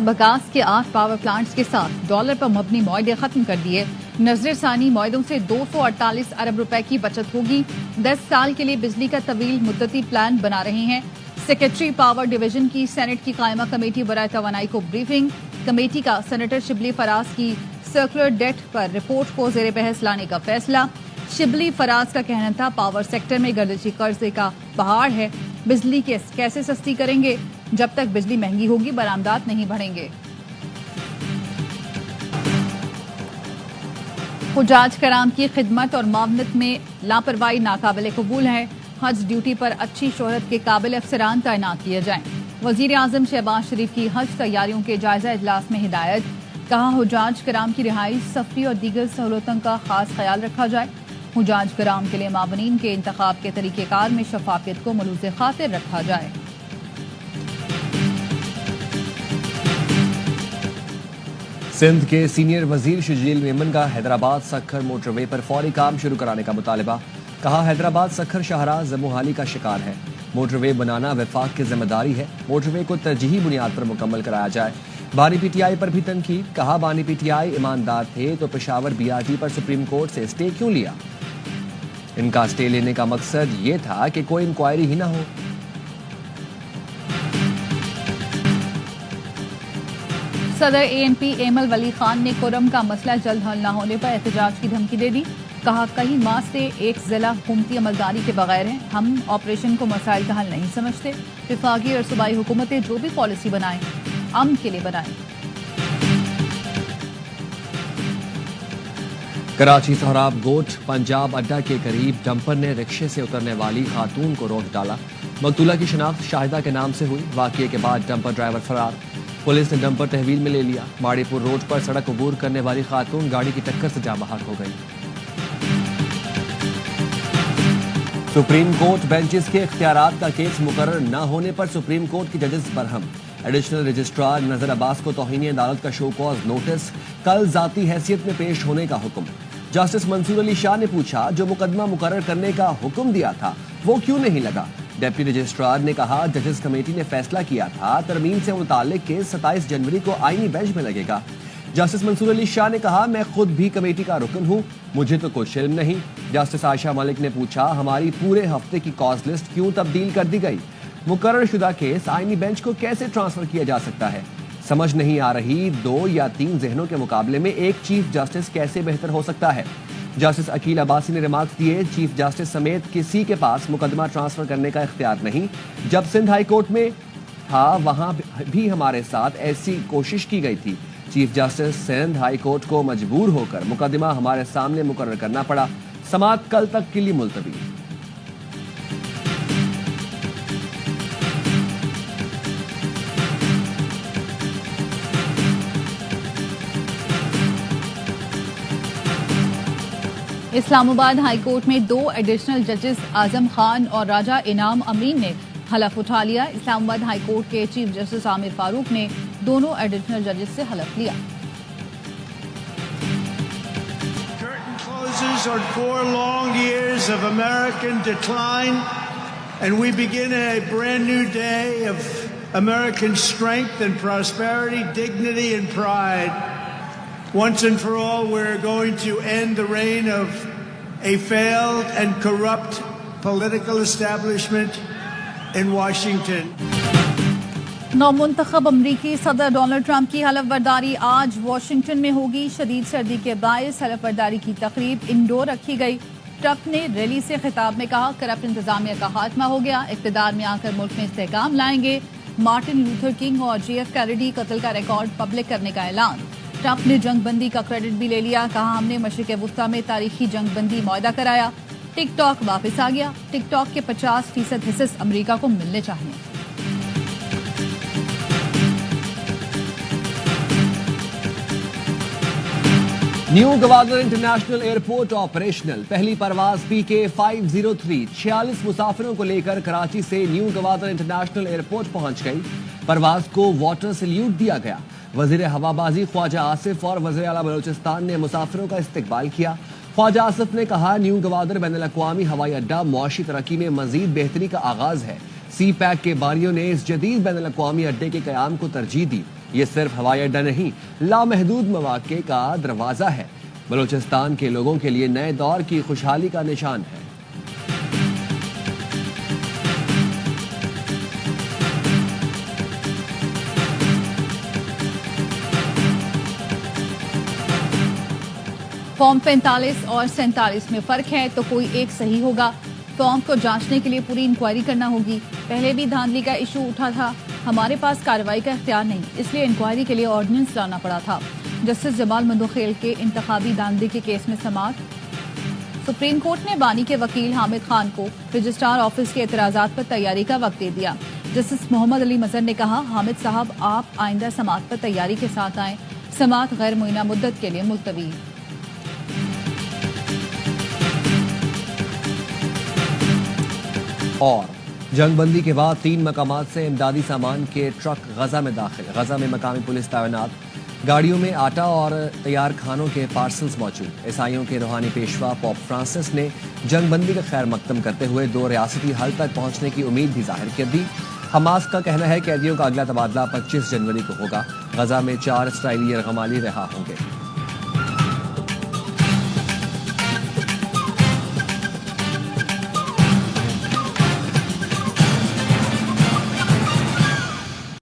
Bagasse के 8 power plants के साथ डॉलर पर मबनी मुआहदे खत्म कर दिए। नजर सानी मुआहदों से 248 अरब रुपए की बचत होगी। 10 साल के लिए बिजली का तवील मुद्दती प्लान बना रहे हैं। सेक्रेटरी पावर डिवीजन की सेनेट की कायमा कमेटी बराए तवानाई को ब्रीफिंग। कमेटी का सेनेटर शिबली फराज की सर्कुलर डेट पर रिपोर्ट को जेर बहस लाने का फैसला। शिबली फराज का कहना था पावर सेक्टर में गर्दिशी कर्जे का पहाड़ है, बिजली कैसे सस्ती करेंगे, जब तक बिजली महंगी होगी बरामदात नहीं बढ़ेंगे। हुजाज कराम की खिदमत और मावनत में लापरवाही नाकाबिल कबूल है। हज ड्यूटी पर अच्छी शोहरत के काबिल अफसरान तैनात किए जाएं। वजीर आजम शहबाज शरीफ की हज तैयारियों के जायजा इजलास में हिदायत। कहा हुजाज कराम की रिहाई, सफरी और दीगर सहूलतों का खास ख्याल रखा जाए। हुजाज कराम के लिए मावनीन के इंतखाब के तरीक़ेकार में शफाफियत को मलूज़ खातिर रखा जाए। सिंध के सीनियर वजीर शजील मेमन का हैदराबाद सखर मोटरवे पर फौरी काम शुरू कराने का मुतालबा। कहा हैदराबाद सखर शाहराह जमुहाली का शिकार है, मोटरवे बनाना वफाक की जिम्मेदारी है। मोटरवे को तरजीही बुनियाद पर मुकम्मल कराया जाए। बानी पीटीआई पर भी तनकीद। कहा बानी पीटीआई ईमानदार थे तो पेशावर बीआरटी पर सुप्रीम कोर्ट से स्टे क्यों लिया। इनका स्टे लेने का मकसद ये था कि कोई इंक्वायरी ही ना हो। सदर एएनपी एमल वली खान ने कुरम का मसला जल्द हल न होने पर एहतजाज की धमकी दे दी। कहा कई माह से एक जिला हुकूमती अमलदारी के बगैर है, हम ऑपरेशन को मसाइल का हल नहीं समझते। विफाकी और सूबाई हुकूमतें जो भी पॉलिसी बनाएं अमन के लिए बनाएं। कराची सोहराब गोट पंजाब अड्डा के करीब डंपर ने रिक्शे से उतरने वाली खातून को रोक डाला। मकतूला की शनाख्त शाहिदा के नाम से हुई। वाकये के बाद डंपर ड्राइवर फरार। पुलिस ने डंपर तहवील में ले लिया। माड़ीपुर रोड पर सड़क अबूर करने वाली खातून गाड़ी की टक्कर से जाँ बहक हो गई। सुप्रीम कोर्ट बेंचेस के इख्तियारात का केस मुकर्रर न होने पर सुप्रीम कोर्ट की जजेस बरहम। एडिशनल रजिस्ट्रार नजर अब्बास को तौहीन अदालत का शो कॉज नोटिस, कल जाती हैसियत में पेश होने का हुक्म। जस्टिस मंसूर अली शाह ने पूछा जो मुकदमा मुकर्रर करने का हुक्म दिया था वो क्यों नहीं लगा। डिप्टी रजिस्ट्रार ने कहा जजेस कमेटी ने फैसला किया था तरमीम से मुताल्लिक केस 27 जनवरी को आईनी बेंच में लगेगा। जस्टिस मंसूर अली शाह ने कहा मैं खुद भी कमेटी का रुकन हूँ, मुझे तो कुछ इल्म नहीं। जस्टिस आयशा मलिक ने पूछा हमारी पूरे हफ्ते की कॉज लिस्ट क्यों तब्दील कर दी गई। मुकर्रर शुदा केस आईनी बेंच को कैसे ट्रांसफर किया जा सकता है। समझ नहीं आ रही 2 या 3 जहनों के मुकाबले में एक चीफ जस्टिस कैसे बेहतर हो सकता है। जस्टिस अकील अब्बासी ने रिमार्क्स दिए चीफ जस्टिस समेत किसी के पास मुकदमा ट्रांसफर करने का इख्तियार नहीं। जब सिंध हाई कोर्ट में था वहां भी हमारे साथ ऐसी कोशिश की गई थी। Chief justice Sindh high court को मजबूर होकर मुकदमा हमारे सामने मुकर्रर करना पड़ा। समाअत कल तक के लिए मुलतवी। इस्लामाबाद हाई कोर्ट में 2 एडिशनल जजेस आजम खान और राजा इनाम अमीन ने हलफ उठा लिया। इस्लामाबाद हाई कोर्ट के चीफ जस्टिस आमिर फारूक ने दोनों एडिशनल जजेस से हलफ लिया। Curtain closes on 4 long years of American decline, and we begin a brand new day of American strength and prosperity, dignity and pride. Once and for all, we're going to end the reign of a failed and corrupt political establishment in Washington. नौमुंतखब अमरीकी सदर Donald Trump की हलफ बर्दारी आज Washington में होगी। शदीद सर्दी के बायस हलफ बर्दारी की तकरीब इंडोर रखी गई। ट्रंप ने रैली से खिताब में कहा करप्ट इंतजामिया का खात्मा हो गया, इख्तिदार में आकर मुल्क में इस्तेहकाम लाएंगे। मार्टिन लूथर किंग और JF कैनेडी कत्ल का रिकॉर्ड पब्लिक करने का ऐलान। ट्रंप ने जंग बंदी का क्रेडिट भी ले लिया। कहा हमने मशरिक वुस्ता में तारीखी जंग बंदी मुआहदा कराया। टिकटॉक वापस आ गया। टिकटॉक के 50% हिस्से अमेरिका को मिलने चाहिए। New Gwadar international airport operational. पहली परवाज PK 503 46 मुसाफिरों को लेकर कराची से न्यू गवादर इंटरनेशनल एयरपोर्ट पहुंच गई। परवाज को वाटर सल्यूट दिया गया। वजीर हवाबाजी ख्वाजा आसिफ और वजीर आला बलूचिस्तान ने मुसाफिरों का इस्तकबाल किया। ख्वाजा आसिफ ने कहा न्यू गवादर बैनुल-अक़वामी हवाई अड्डा मुआशी तरक्की में मजीद बेहतरी का आगाज है। CPAC के बारियों ने इस जदीद बैनुल-अक़वामी अड्डे के क़याम को तरजीह दी। یہ صرف ہوائی اڈہ نہیں، لامحدود مواقع کا دروازہ ہے، بلوچستان کے لوگوں کے لیے نئے دور کی خوشحالی کا نشان ہے۔ فارم 45 اور 47 میں فرق ہے تو کوئی ایک صحیح ہوگا۔ فارم کو جانچنے کے لیے پوری انکوائری کرنا ہوگی۔ پہلے بھی دھاندلی کا ایشو اٹھا تھا، ہمارے پاس کارروائی کا اختیار نہیں، اس لیے انکوائری کے لیے آرڈیننس لانا پڑا تھا۔ جسٹس جمال مندوخیل کے انتخابی دھاندلی کے کیس میں سماعت۔ سپریم کورٹ نے بانی کے وکیل حامد خان کو رجسٹرار آفس کے اعتراضات پر تیاری کا وقت دے دیا۔ جسٹس محمد علی مظہر نے کہا، حامد صاحب آپ آئندہ سماعت پر تیاری کے ساتھ آئیں، سماعت غیر معینہ مدت کے لیے ملتوی۔ اور جنگ بندی کے بعد 3 مقامات سے امدادی سامان کے ٹرک غزہ میں داخل۔ غزہ میں مقامی پولیس تعینات، گاڑیوں میں آٹا اور تیار کھانوں کے پارسلز موجود۔ عیسائیوں کے روحانی پیشوا پوپ فرانسس نے جنگ بندی کا خیر مقدم کرتے ہوئے 2 ریاستی حل تک پہنچنے کی امید بھی ظاہر کر دی۔ حماس کا کہنا ہے کہ قیدیوں کا اگلا تبادلہ 25 جنوری کو ہوگا۔ غزہ میں 4 اسرائیلی یرغمالی رہا ہوں گے۔